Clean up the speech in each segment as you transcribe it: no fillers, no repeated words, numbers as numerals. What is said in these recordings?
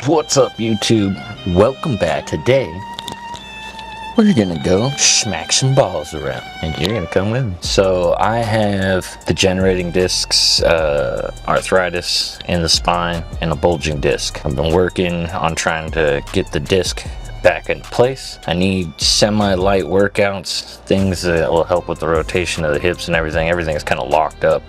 What's up, YouTube? Welcome back. Today, we're gonna go smack some balls around, and you're gonna come with me. So I have degenerating discs, arthritis in the spine, and a bulging disc. I've been working on trying to get the disc back in place. I need semi-light workouts, things that will help with the rotation of the hips and everything. Everything is kind of locked up.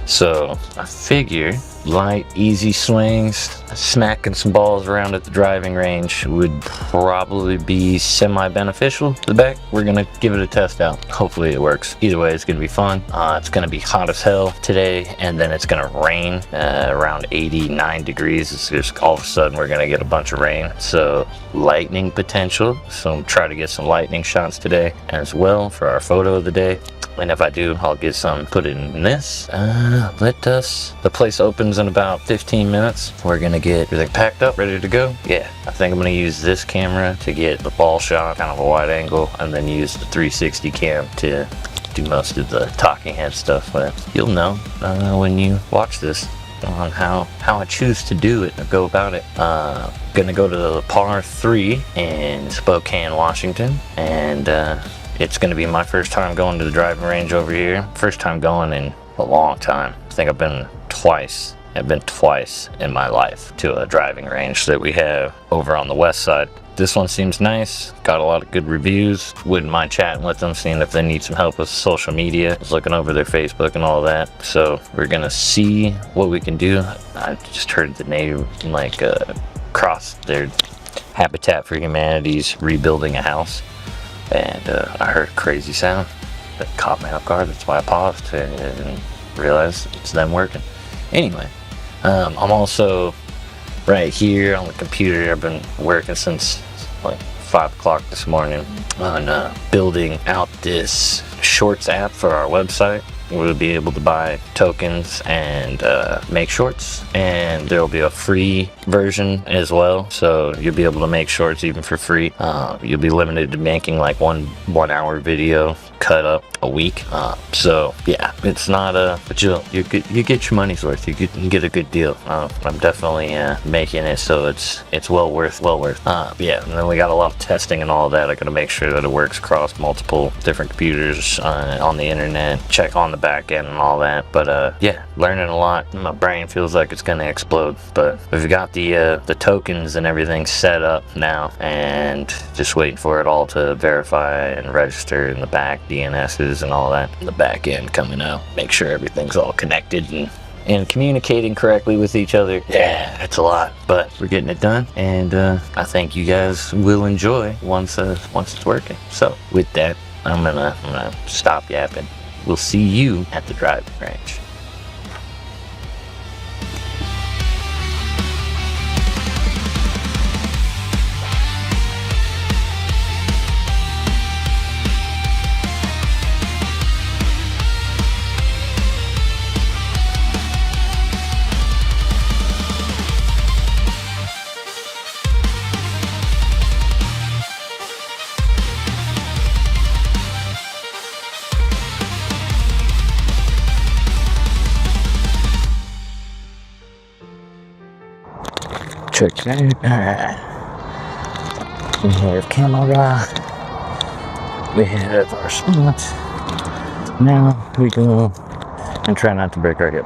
So I figure light, easy swings, smacking some balls around at the driving range would probably be semi-beneficial to the back. We're gonna give it a test out. Hopefully it works. Either way, it's gonna be fun. It's gonna be hot as hell today, and then it's gonna rain around 89 degrees. It's just all of a sudden we're gonna get a bunch of rain. So lightning potential. So try to get some lightning shots today as well for our photo of the day. And if I do, I'll get some put in this. The place opens in about 15 minutes. We're gonna get everything packed up, ready to go. Yeah, I think I'm gonna use this camera to get the ball shot, kind of a wide angle, and then use the 360 cam to do most of the talking head stuff. But you'll know when you watch this on how I choose to do it and go about it. Gonna go to the par 3 in Spokane, Washington, and it's going to be my first time going to the driving range over here. First time going in a long time. I think I've been twice. I've been twice in my life to a driving range that we have over on the west side. This one seems nice. Got a lot of good reviews. Wouldn't mind chatting with them, seeing if they need some help with social media. I was looking over their Facebook and all that. So we're going to see what we can do. I just heard the name cross their Habitat for Humanity's rebuilding a house. And I heard a crazy sound that caught me off guard. That's why I paused and realized it's them working. Anyway, I'm also right here on the computer. I've been working since like 5 o'clock this morning on building out this Shorts app for our website. We'll be able to buy tokens and make shorts, and there'll be a free version as well, so you'll be able to make shorts even for free. You'll be limited to making like one hour video cut up a week. So yeah, it's not but you get your money's worth. You get a good deal. I'm definitely making it so it's well worth. Yeah, and then we got a lot of testing and all that. I gotta make sure that it works across multiple different computers on the internet, check on the back end and all that. But yeah, learning a lot. My brain feels like it's gonna explode, but we've got the tokens and everything set up now, and just waiting for it all to verify and register in the back, DNSs and all that in the back end coming out. Make sure everything's all connected and communicating correctly with each other. Yeah, it's a lot, but we're getting it done, and I think you guys will enjoy once it's working. So with that, I'm gonna stop yapping. We'll see you at the driving range. Check that. Alright. We have camera. We have our spot. Now we go and try not to break our hip.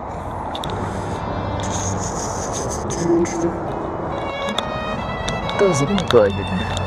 Doesn't look like it.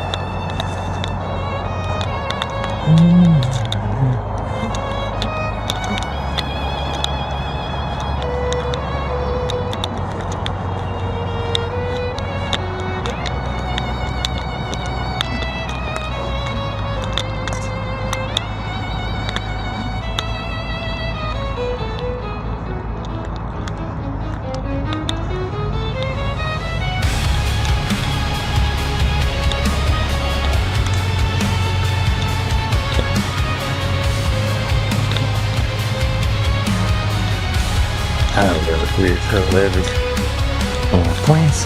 I don't know if we're so leverage on our plants.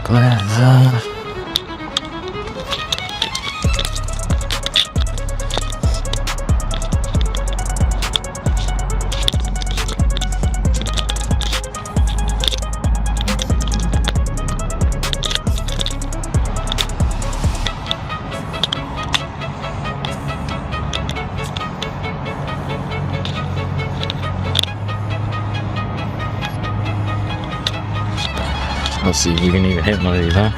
But Let's see if we can even hit one of these, huh?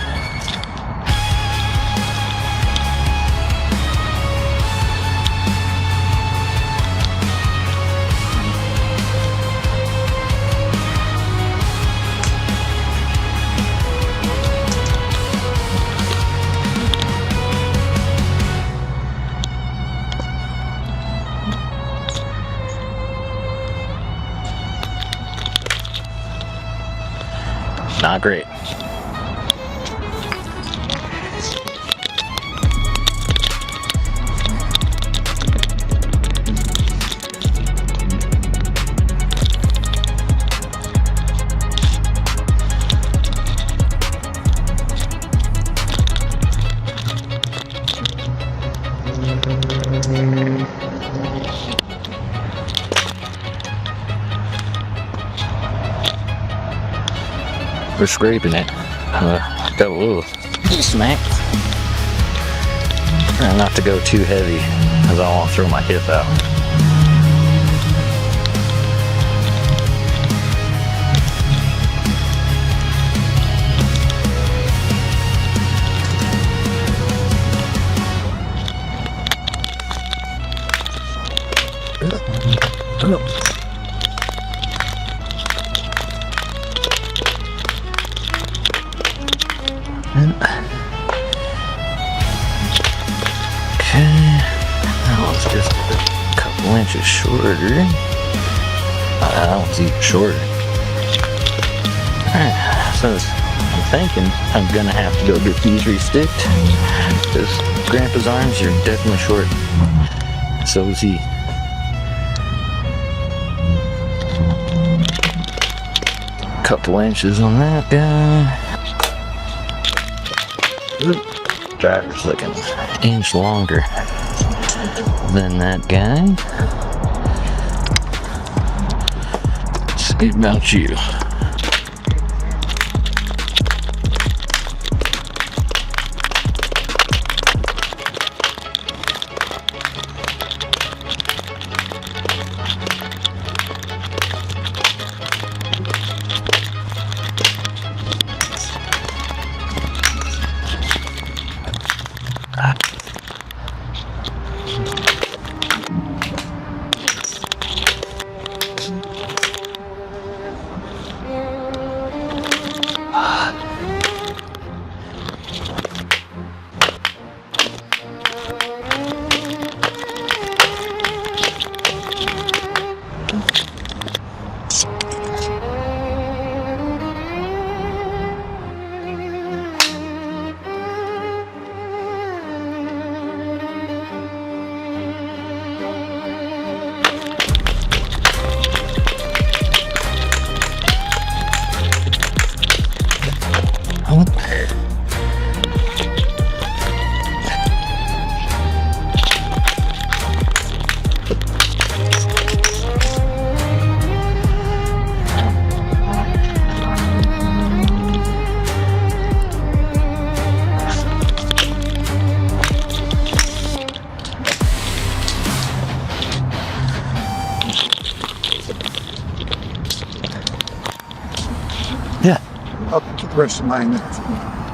Not great. We're scraping it. Got a little smack. Trying not to go too heavy because I don't want to throw my hip out. Okay, that one's just a couple inches shorter. That one's even shorter. Alright, so I'm thinking I'm gonna have to go get these resticked because Grandpa's arms are definitely short. So is he. Couple inches on that guy. Driver's looking an inch longer than that guy. Let's see about you. Yeah. I'll keep the rest of mine.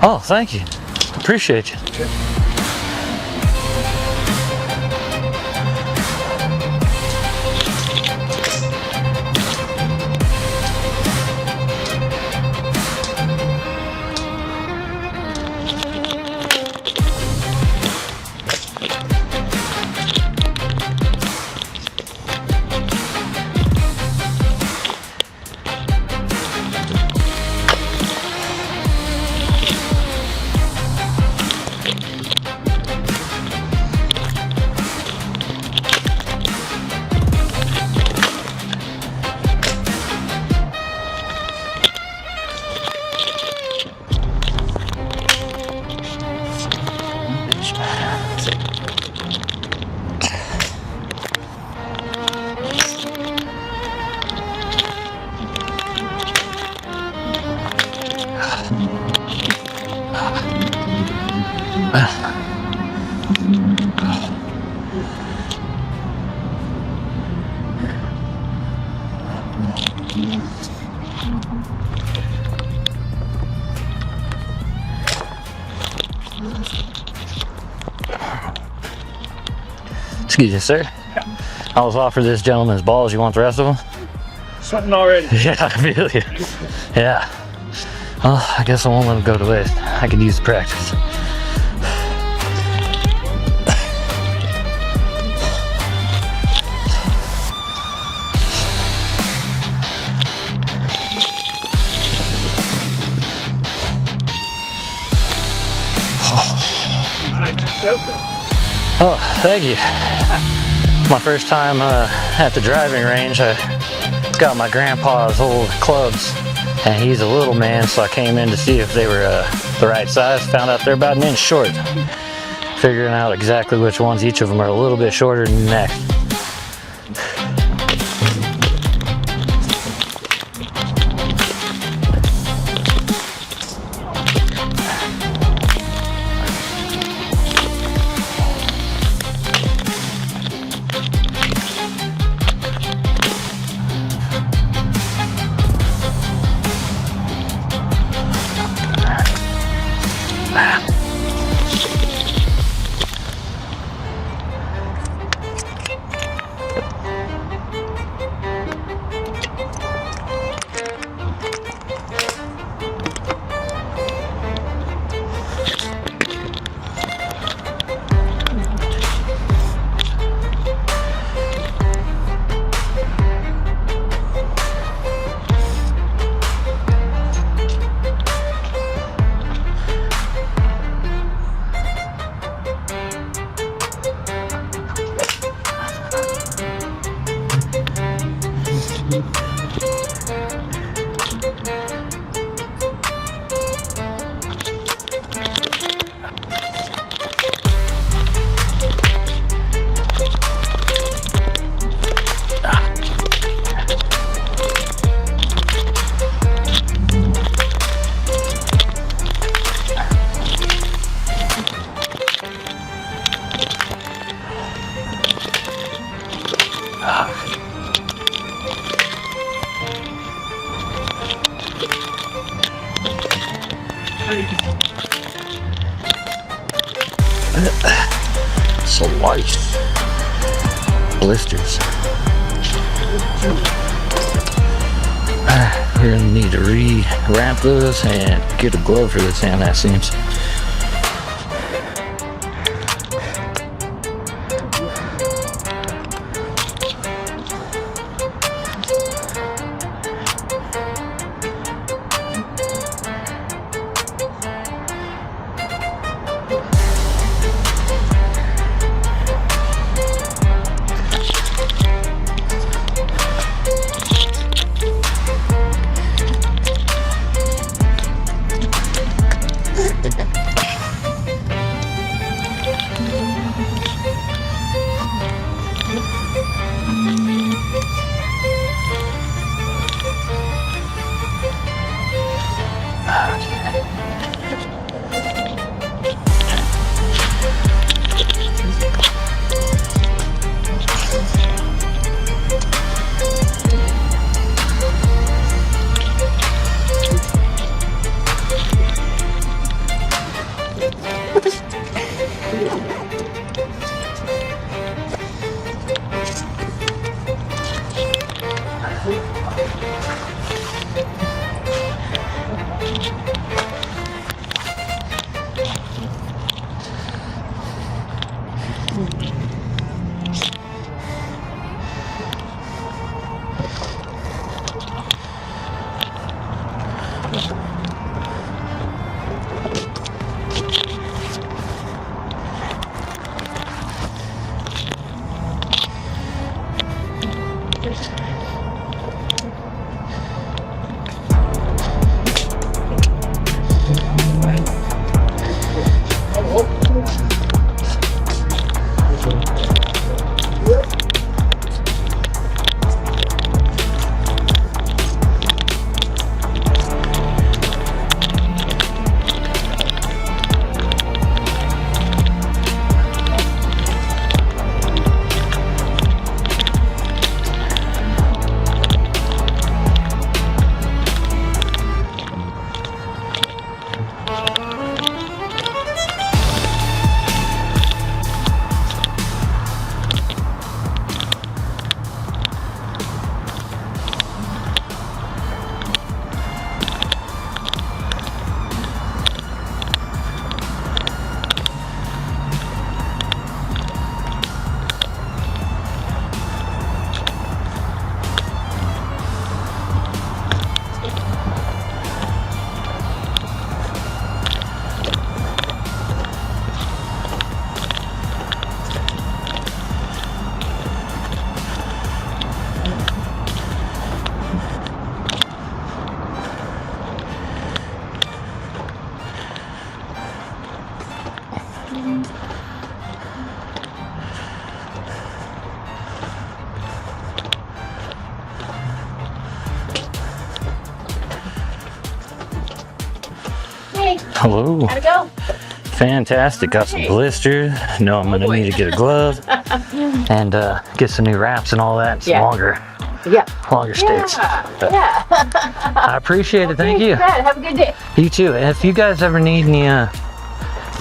Oh, thank you. Appreciate you. Okay. Excuse me, sir. I was offered this gentleman's balls. You want the rest of them? Something already. Yeah, I feel you. Yeah. Well, I guess I won't let him go to waste. I could use the practice. Oh, thank you. My first time at the driving range. I got my grandpa's old clubs, and he's a little man, so I came in to see if they were the right size. Found out they're about an inch short. Figuring out exactly which ones, each of them are a little bit shorter than the next. So light. Blisters. We're gonna need to re-wrap those and get a glove for this hand, that seems. Hey, Hello. how'd it go? Fantastic. Got some blisters. No, I'm gonna need to get a glove and get some new wraps and all that. Some Yeah. longer sticks. But Yeah. I appreciate it. Thank Okay, you. Brad, have a good day. You too. And if you guys ever need any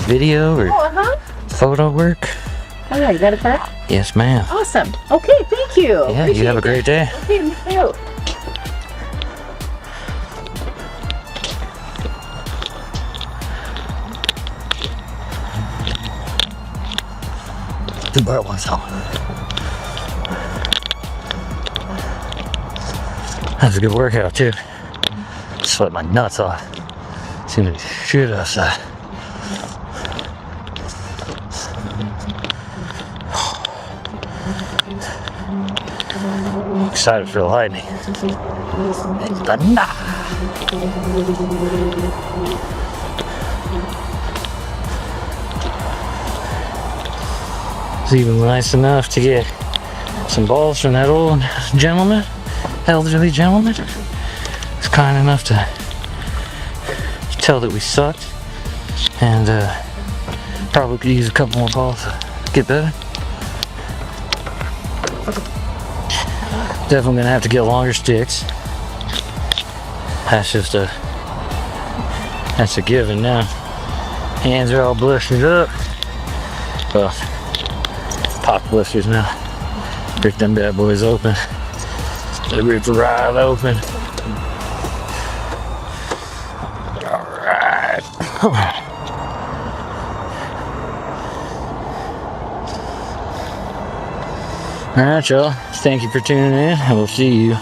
video or Oh, photo work, Oh, yeah, you got it back? yes, ma'am. Awesome. Okay, thank you. Yeah, you have a great day. Okay, me too. The bar one's on. That's a good workout too. Sweat my nuts off. Seems to be shit outside. Excited for the lightning. Thunder. It's even nice enough to get some balls from that old gentleman, elderly gentleman. It's kind enough to tell that we sucked, and probably could use a couple more balls to get better. Definitely gonna have to get longer sticks. That's a given now. Hands are all blistered up. Well, pop blisters now. Rip them bad boys open. They rip right open. Alright. Alright, y'all. Thank you for tuning in, and we'll see you